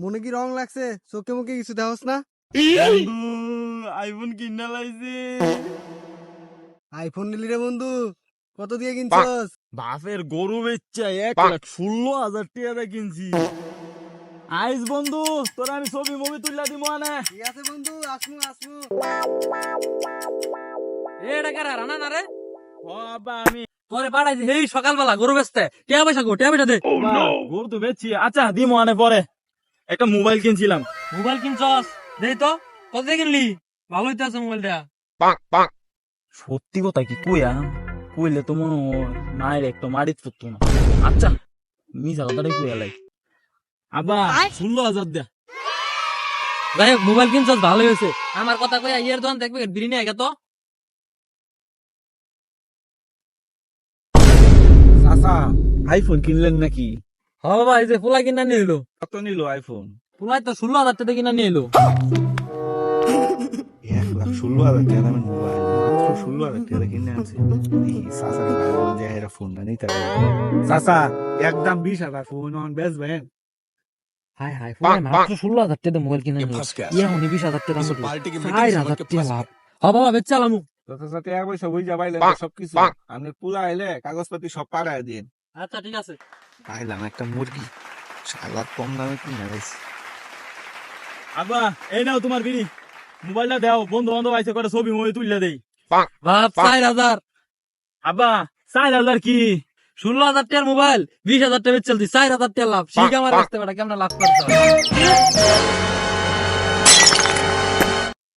মনে কি রং লাগছে? চোখে মুখে কিছু দেওয়াস না? আইফোন কিনা লাইছে। আইফোন নিলি রে বন্ধু? কত দিয়ে কিনছস? বাপের গরু বেচ্চা 1,16,000 টাকা কিনছি। আইস বন্ধু, তোরা আমি ছবি মুভি তুললা দিব না। ঠিক আছে বন্ধু, আসমু। এটা কারা রানা না রে? ও আব্বা আমি তোরে পাঠাইছি এই সকালবেলা গরু বেচতে। টিয়া পয়সা দে। গরু তো বেচছি। আচ্ছা দিব আনে পরে। একটা মোবাইল কিনছিলাম। মোবাইল কিনছস? দেই তো কত দিয়ে কিনলি? ভালোই তো আছে মোবাইলটা। সত্যি কথা কি কইয়া কইলে তো মনে হয় মায়ের একটা মারিত পড়তো না। আচ্ছা মিছা কথাটাই কইয়া লাই। আব্বা 16,000 দে। যাই হোক মোবাইল কিনছস ভালোই হয়েছে। আমার কথা কইয়া ইয়ের দোকান দেখবে বিরিয়ানি আগে তো। চাচা আইফোন কিনলেন নাকি? হ বাবা এই যে ফুলাই কিনা নিয়ে এলো। কত নিল আইফোন? ফুলাই তো 16,000 টাকা কিনা নিয়ে এলো। 1,16,000 টাকা দামের মোবাইল, মাত্র 16,000 টাকা কিনে আনছে। চাচাকে ভালো যে এরা ফোনটা নিতে পারে। চাচা একদম 20,000 ফোন অন বেচবেন? হাই হাই ফুলাই মাত্র 16,000 টাকা মোবাইল কিনা নিলো। ইয়া উনি 20,000 টাকা দাম দিল। 4,000 টাকা লাভ। হ বাবা বেচালামু। চাচা সাথে এক পয়সা বুঝা পাইলেন সবকিছু। আপনি পুরা আইলে কাগজপাতি সব পাঠায় দিন। আচ্ছা ঠিক আছে। পাইলাম একটা মুরগি, শালা কম দামে কিনে রাখছি। আব্বা এই নাও তোমার বিড়ি। মোবাইলটা দাও, বন্ধু বান্ধব আইসে করে ছবি মুভি তুললে দেই। বাপ 4,000। আব্বা 4,000 কি? 16,000 টাকার মোবাইল 20,000 টাকা বেচলতি 4,000 টাকা লাভ। শিখ আমার আসতে পারে কেমন লাভ করতে হয়।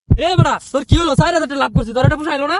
এ বড়া তোর কি হলো? 4,000 টাকা লাভ করছিস, তোর এটা পোষাইলো না?